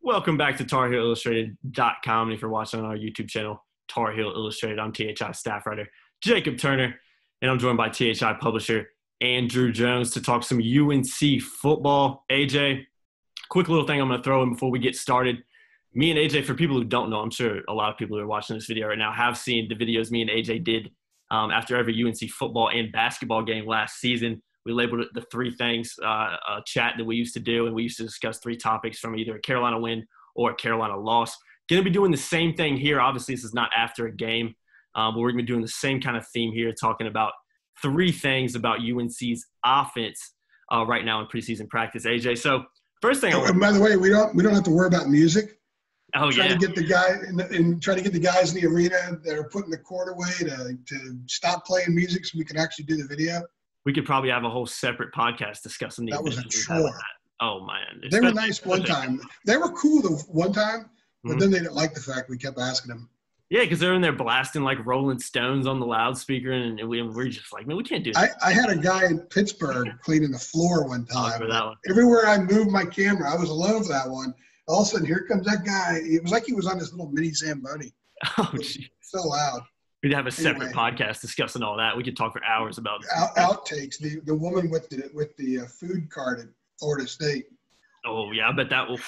Welcome back to TarHeelIllustrated.com. And if you're watching on our YouTube channel, Tar Heel Illustrated, I'm THI staff writer Jacob Turner, and I'm joined by THI publisher Andrew Jones to talk some UNC football. AJ, quick little thing I'm going to throw in before we get started. Me and AJ, for people who don't know, I'm sure a lot of people who are watching this video right now have seen the videos me and AJ did after every UNC football and basketball game last season. We labeled it the three things, a chat that we used to do, and we used to discuss three topics from either a Carolina win or a Carolina loss. Going to be doing the same thing here. Obviously, this is not after a game, but we're going to be doing the same kind of theme here, talking about three things about UNC's offense right now in preseason practice. AJ, so first thing. And by the way, we don't have to worry about music. Oh, trying yeah. to get the guy and try to get the guys in the arena that are putting the court away to stop playing music so we can actually do the video. We could probably have a whole separate podcast discussing the. That was a chore. Oh man, they were nice one time. They were cool the one time, but then they didn't like the fact we kept asking them. Yeah, because they're in there blasting like Rolling Stones on the loudspeaker, and we're just like, man, we can't do that. I had a guy in Pittsburgh cleaning the floor one time. That one. Everywhere I moved my camera, I was alone for that one. All of a sudden, here comes that guy. It was like he was on this little mini Zamboni. Oh, geez. So loud. We'd have a separate podcast discussing all that. We could talk for hours about outtakes. The woman with the food cart at Florida State. Oh yeah, I bet that will.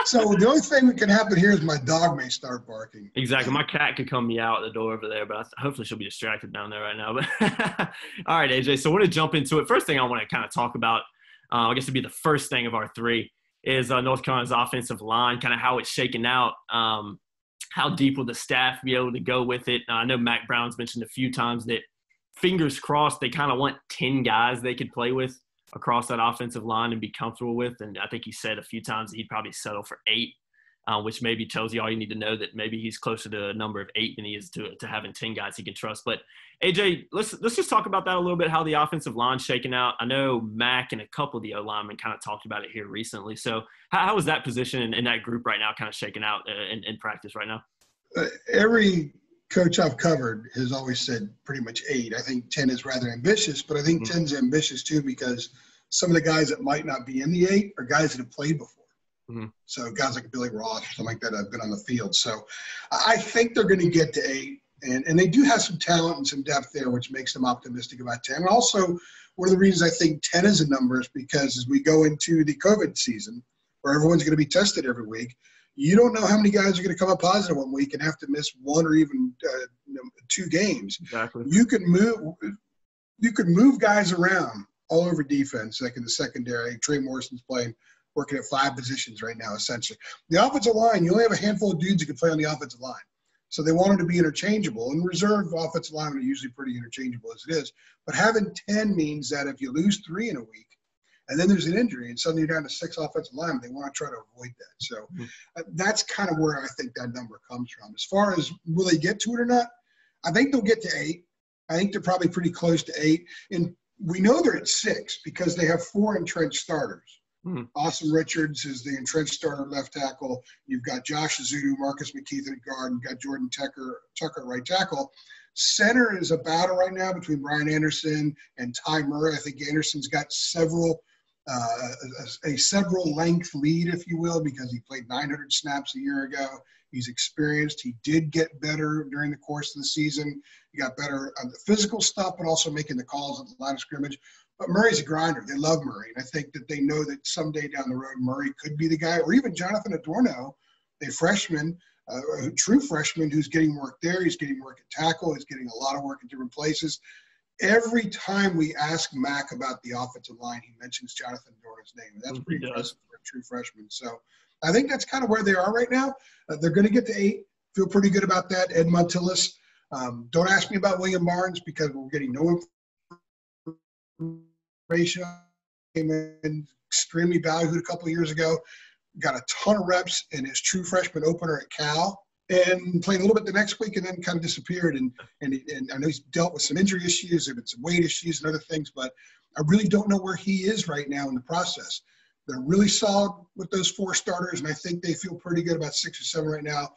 So the only thing that can happen here is my dog may start barking. Exactly, my cat could come meow out the door over there, but hopefully she'll be distracted down there right now. But all right, AJ. So I want to jump into it. First thing I want to kind of talk about, I guess it'd be the first thing of our three, is North Carolina's offensive line, kind of how it's shaken out. How deep will the staff be able to go with it? I know Mac Brown's mentioned a few times that, fingers crossed, they kind of want 10 guys they could play with across that offensive line and be comfortable with. And I think he said a few times that he'd probably settle for 8, which maybe tells you all you need to know, that maybe he's closer to a number of 8 than he is to having 10 guys he can trust. But, AJ, let's just talk about that a little bit, how the offensive line's shaking out. I know Mac and a couple of the O-linemen kind of talked about it here recently. So how is that position and that group right now kind of shaking out in practice right now? Every coach I've covered has always said pretty much 8. I think 10 is rather ambitious, but I think 10 is ambitious too because some of the guys that might not be in the 8 are guys that have played before. So guys like Billy Ross or something like that have been on the field. So I think they're going to get to 8. And they do have some talent and some depth there, which makes them optimistic about 10. And also, one of the reasons I think 10 is a number is because as we go into the COVID season, where everyone's going to be tested every week, you don't know how many guys are going to come up positive one week and have to miss 1 or even 2 games. Exactly. You could move guys around all over defense, like in the secondary. Trey Morrison's working at 5 positions right now, essentially. The offensive line, you only have a handful of dudes who can play on the offensive line. So they want them to be interchangeable. And reserve offensive linemen are usually pretty interchangeable as it is. But having 10 means that if you lose 3 in a week, and then there's an injury, and suddenly you're down to 6 offensive linemen, they want to try to avoid that. So that's kind of where I think that number comes from. As far as will they get to it or not, I think they'll get to 8. I think they're probably pretty close to 8. And we know they're at 6 because they have 4 entrenched starters. Austin Richards is the entrenched starter left tackle. You've got Josh Azudu, Marcus McKeith at guard, and you've got Jordan Tucker at right tackle. Center is a battle right now between Brian Anderson and Ty Murray. I think Anderson's got a several length lead, if you will, because he played 900 snaps a year ago. He's experienced. He did get better during the course of the season. He got better on the physical stuff, but also making the calls at the line of scrimmage. But Murray's a grinder. They love Murray. And I think that they know that someday down the road, Murray could be the guy, or even Jonathan Adorno, a freshman, a true freshman who's getting work there. He's getting work at tackle. He's getting a lot of work in different places. Every time we ask Mac about the offensive line, he mentions Jonathan Adorno's name. And that's pretty impressive for a true freshman. So I think that's kind of where they are right now. They're going to get to 8. Feel pretty good about that. Ed Montilus. Don't ask me about William Barnes because we're getting no information. Came in extremely valued a couple of years ago. Got a ton of reps in his true freshman opener at Cal and played a little bit the next week and then kind of disappeared. And I know he's dealt with some injury issues and some weight issues and other things, but I really don't know where he is right now in the process. They're really solid with those 4 starters, and I think they feel pretty good about 6 or 7 right now.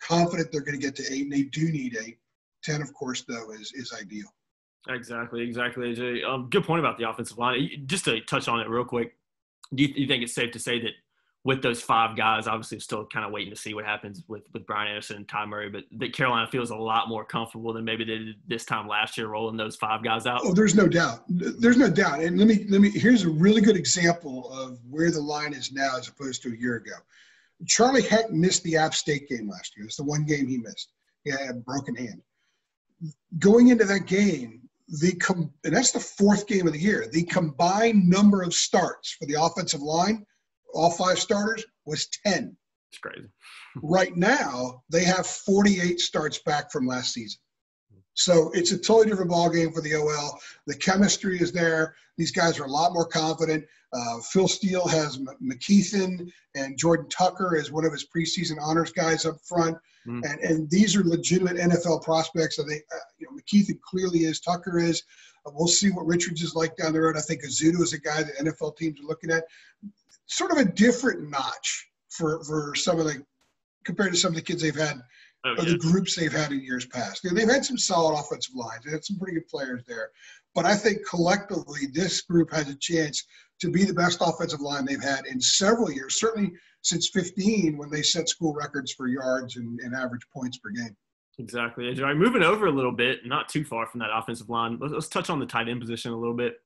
Confident they're going to get to 8, and they do need 8. 10, of course, though, is ideal. Exactly, AJ. Good point about the offensive line. Just to touch on it real quick, do you think it's safe to say that with those 5 guys, obviously still kind of waiting to see what happens with Brian Anderson and Ty Murray, but that Carolina feels a lot more comfortable than maybe they did this time last year rolling those 5 guys out. Oh, there's no doubt. There's no doubt. And let me here's a really good example of where the line is now as opposed to a year ago. Charlie Heck missed the App State game last year. It's the one game he missed. He had a broken hand. Going into that game, and that's the 4th game of the year, the combined number of starts for the offensive line, all 5 starters, was 10. It's crazy. Right now, they have 48 starts back from last season. So it's a totally different ballgame for the OL. The chemistry is there. These guys are a lot more confident. Phil Steele has McKeithen and Jordan Tucker as one of his preseason honors guys up front. And these are legitimate NFL prospects. So McKeithen clearly is. Tucker is. We'll see what Richards is like down the road. I think Azudu is a guy that NFL teams are looking at. Sort of a different notch for some of the – compared to some of the kids they've had – or the groups they've had in years past. They've had some solid offensive lines. They had some pretty good players there. But I think collectively this group has a chance to be the best offensive line they've had in several years, certainly since 15 when they set school records for yards and average points per game. Exactly. All right, moving over a little bit, not too far from that offensive line, let's touch on the tight end position a little bit.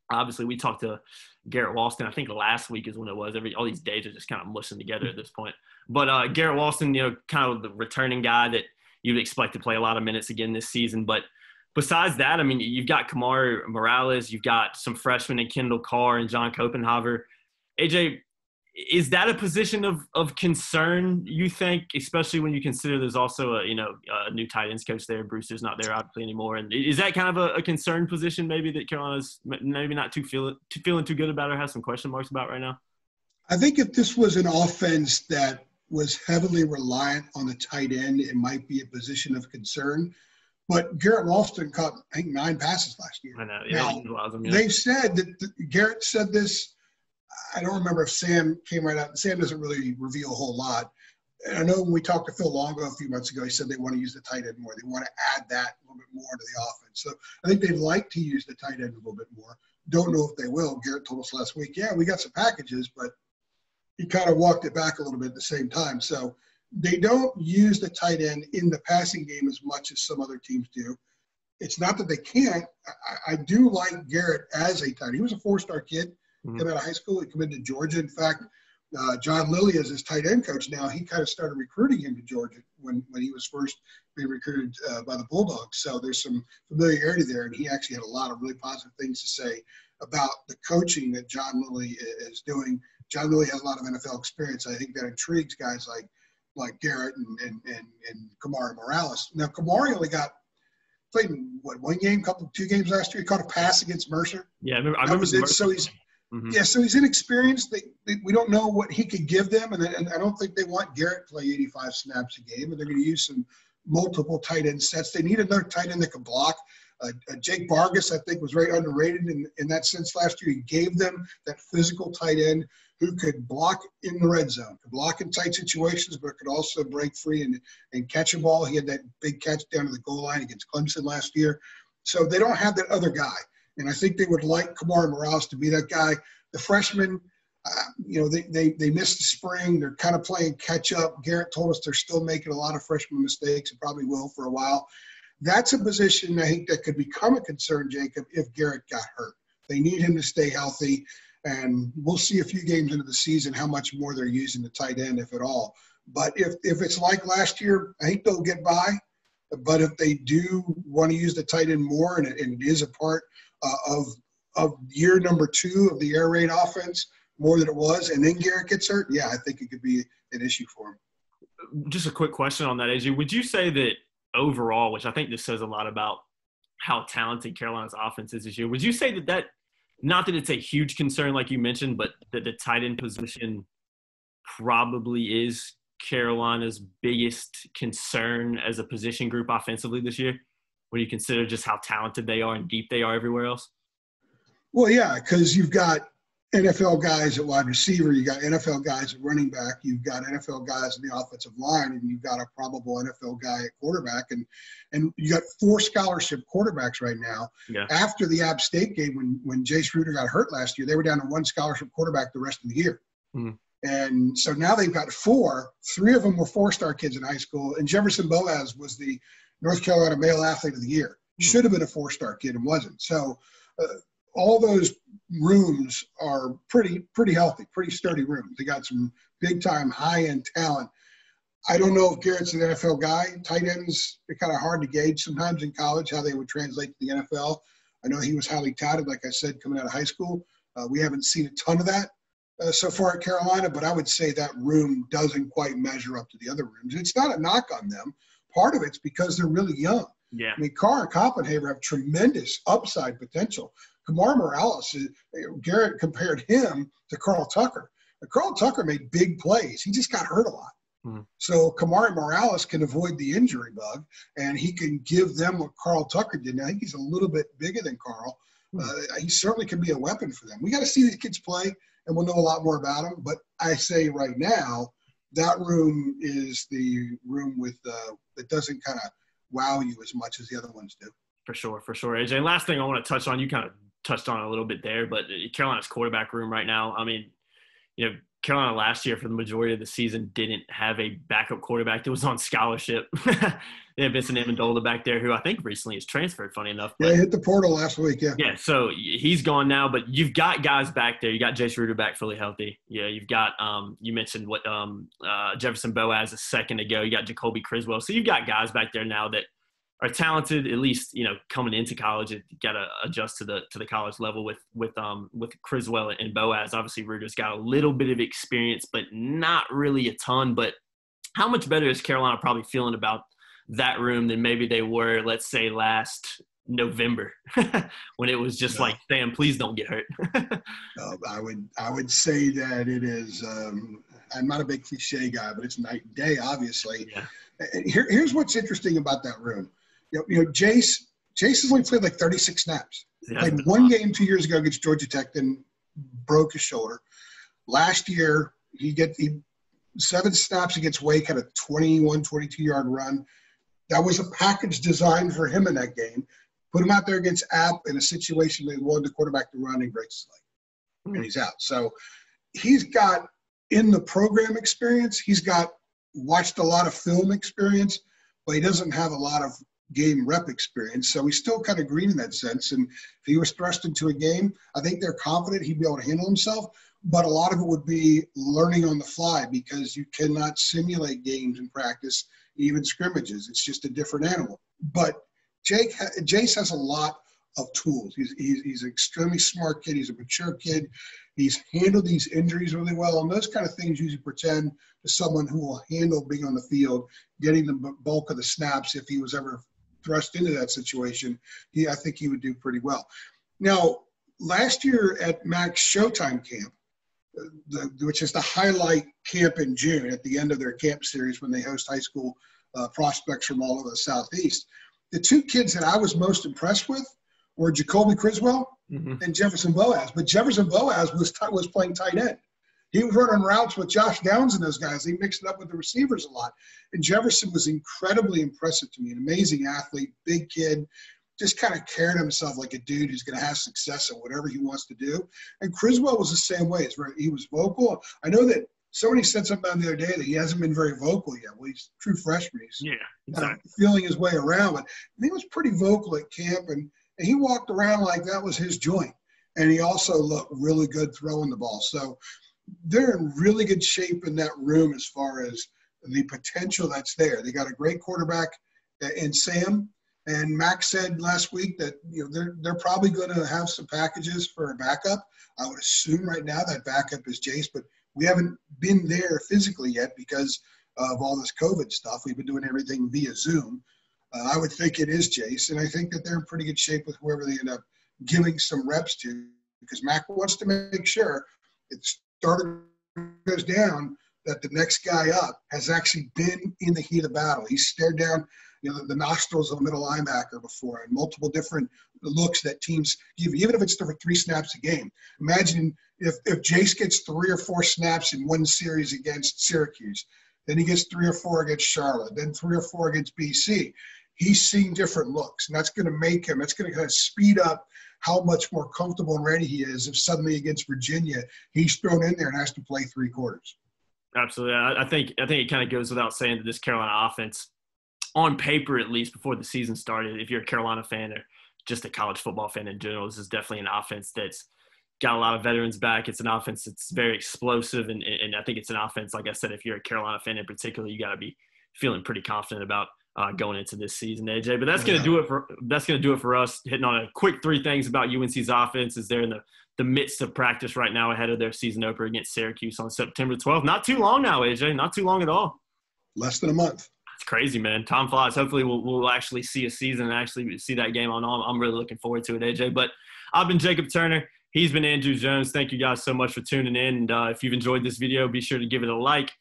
Obviously, we talked to Garrett Walston. I think last week is when it was. All these days are just kind of mushing together at this point. But Garrett Walston, kind of the returning guy that you'd expect to play a lot of minutes again this season. But besides that, I mean, you've got Kamari Morales, you've got some freshmen in Kendall Carr and John Copenhaver. AJ, is that a position of concern, you think, especially when you consider there's also a new tight ends coach there? Brewster's not there obviously anymore. And is that kind of a concern position maybe that Carolina's maybe not feeling too good about or has some question marks about right now? I think if this was an offense that was heavily reliant on the tight end, it might be a position of concern. But Garrett Walston caught, I think, 9 passes last year. I know. Yeah, now, they've said that Garrett said this. I don't remember if Sam came right out. Sam doesn't really reveal a whole lot. And I know when we talked to Phil Longo a few months ago, he said they want to use the tight end more. They want to add that a little bit more to the offense. So I think they'd like to use the tight end a little bit more. Don't know if they will. Garrett told us last week, yeah, we got some packages, but he kind of walked it back a little bit at the same time. So they don't use the tight end in the passing game as much as some other teams do. It's not that they can't. I do like Garrett as a tight end. He was a 4-star kid. Came out of high school. He committed to Georgia. In fact, John Lilly is his tight end coach now. He kind of started recruiting him to Georgia when he was first being recruited by the Bulldogs. So there's some familiarity there, and he actually had a lot of really positive things to say about the coaching that John Lilly is doing. John Lilly has a lot of NFL experience. I think that intrigues guys like Garrett and Kamari Morales. Now, Kamari only played in, 2 games last year. He caught a pass against Mercer. Yeah, I remember Mercer. So he's so he's inexperienced. We don't know what he could give them, and I don't think they want Garrett to play 85 snaps a game, and they're going to use some multiple tight end sets. They need another tight end that can block. Jake Vargas, I think, was very underrated in that sense last year. He gave them that physical tight end who could block in the red zone, could block in tight situations, but could also break free and catch a ball. He had that big catch down to the goal line against Clemson last year. So they don't have that other guy. And I think they would like Kamari Morales to be that guy. The freshmen, they missed the spring. They're kind of playing catch up. Garrett told us they're still making a lot of freshman mistakes and probably will for a while. That's a position I think that could become a concern, Jacob, if Garrett got hurt. They need him to stay healthy. And we'll see a few games into the season how much more they're using the tight end, if at all. But if it's like last year, I think they'll get by. But if they do want to use the tight end more, and it is a part of year number 2 of the air raid offense more than it was, and then Garrett gets hurt, yeah, I think it could be an issue for him. Just a quick question on that, AJ. Would you say that overall, which I think this says a lot about how talented Carolina's offense is this year, would you say that not that it's a huge concern like you mentioned, but that the tight end position probably is Carolina's biggest concern as a position group offensively this year, when you consider just how talented they are and deep they are everywhere else? Well, yeah, because you've got NFL guys at wide receiver, you got NFL guys at running back, you've got NFL guys in the offensive line, and you've got a probable NFL guy at quarterback, and you got 4 scholarship quarterbacks right now. Yeah. After the App State game, when Jace Ruder got hurt last year, they were down to 1 scholarship quarterback the rest of the year. And so now they've got 4. 3 of them were 4-star kids in high school, and Jefferson Boaz was the North Carolina Male Athlete of the Year. Should have been a 4-star kid and wasn't. So all those rooms are pretty healthy, pretty sturdy rooms. They got some big-time, high-end talent. I don't know if Garrett's an NFL guy. Tight ends are kind of hard to gauge sometimes in college how they would translate to the NFL. I know he was highly touted, like I said, coming out of high school. We haven't seen a ton of that so far at Carolina, but I would say that room doesn't quite measure up to the other rooms. It's not a knock on them. Part of it's because they're really young. Yeah. I mean, Carr and Copenhaver have tremendous upside potential. Kamar Morales, Garrett compared him to Carl Tucker. Carl Tucker made big plays. He just got hurt a lot. So Kamar Morales can avoid the injury bug, and he can give them what Carl Tucker did. Now, I think he's a little bit bigger than Carl. He certainly can be a weapon for them. We got to see these kids play, and we'll know a lot more about them. But I say right now, that room is the room with that doesn't kind of wow you as much as the other ones do. For sure, AJ. And last thing I want to touch on, you kind of touched on it a little bit there, but Carolina's quarterback room right now, I mean, Carolina last year for the majority of the season didn't have a backup quarterback that was on scholarship. They had Vincent Amendola back there, who I think recently has transferred, funny enough. But, he hit the portal last week, yeah. Yeah, so he's gone now, but you've got guys back there. You got Jace Ruder back fully healthy. Yeah, you've got you mentioned what Jefferson Boaz a second ago. You got Jacoby Criswell. So you've got guys back there now that are talented, at least, coming into college. You got to adjust to the college level with Criswell and Boaz. Obviously, Ruder's got a little bit of experience, but not really a ton. But how much better is Carolina probably feeling about that room than maybe they were, let's say, last November when it was just like, Sam, please don't get hurt? I would say that it is. I'm not a big cliche guy, but it's night and day, obviously. Yeah. And here's what's interesting about that room. Jace has only played like 36 snaps. Yeah, played one game 2 years ago against Georgia Tech, then broke his shoulder. Last year, he 7 snaps against Wake, had a 21, 22-yard run. That was a package designed for him in that game. Put him out there against App in a situation they wanted the quarterback to run, and he breaks his leg, and he's out. So he's got in the program experience. He's got watched a lot of film experience, but he doesn't have a lot of game rep experience. So he's still kind of green in that sense. And if he was thrust into a game, I think they're confident he'd be able to handle himself. But a lot of it would be learning on the fly because you cannot simulate games in practice, even scrimmages. It's just a different animal. But Jace has a lot of tools. He's an extremely smart kid. He's a mature kid. He's handled these injuries really well. And those kind of things usually portend to someone who will handle being on the field, getting the bulk of the snaps if he was ever thrust into that situation. I think he would do pretty well. Now, last year at Mac's Showtime camp, which is the highlight camp in June at the end of their camp series when they host high school prospects from all over the Southeast, the 2 kids that I was most impressed with were Jacoby Criswell and Jefferson Boaz. But Jefferson Boaz was playing tight end. He was running routes with Josh Downs and those guys. They mixed it up with the receivers a lot. And Jefferson was incredibly impressive to me, an amazing athlete, big kid, just kind of carried himself like a dude who's going to have success at whatever he wants to do. And Criswell was the same way. He was vocal. I know that somebody said something the other day that he hasn't been very vocal yet. Well, he's a true freshman. He's feeling his way around. But he was pretty vocal at camp, and he walked around like that was his joint. And he also looked really good throwing the ball. So they're in really good shape in that room as far as the potential that's there. They got a great quarterback in Sam. And Max said last week that they're probably going to have some packages for a backup. I would assume right now that backup is Jace, but we haven't been there physically yet because of all this COVID stuff. We've been doing everything via Zoom. I would think it is Jace, and I think that they're in pretty good shape with whoever they end up giving some reps to, because Mac wants to make sure if the starter goes down that the next guy up has actually been in the heat of battle. He's stared down the nostrils of a middle linebacker before, and multiple different looks that teams give, even if it's for 3 snaps a game. Imagine if Jace gets 3 or 4 snaps in one series against Syracuse, then he gets 3 or 4 against Charlotte, then 3 or 4 against BC. He's seeing different looks, and that's going to make him, that's going to kind of speed up how much more comfortable and ready he is if suddenly against Virginia he's thrown in there and has to play 3 quarters. Absolutely. I think it kind of goes without saying that this Carolina offense, on paper at least before the season started, if you're a Carolina fan or just a college football fan in general, this is definitely an offense that's got a lot of veterans back. It's an offense that's very explosive, and I think it's an offense, like I said, if you're a Carolina fan in particular, you got to be feeling pretty confident about going into this season, AJ. But that's going to do it for us. Hitting on a quick 3 things about UNC's offense as they're in the midst of practice right now ahead of their season opener against Syracuse on September 12th. Not too long now, AJ. Not too long at all. Less than a month. It's crazy, man. Time flies. Hopefully we'll actually see a season and actually see that game on. I'm really looking forward to it, AJ. But I've been Jacob Turner. He's been Andrew Jones. Thank you guys so much for tuning in. And if you've enjoyed this video, be sure to give it a like.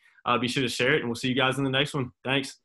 Be sure to share it, and we'll see you guys in the next one. Thanks.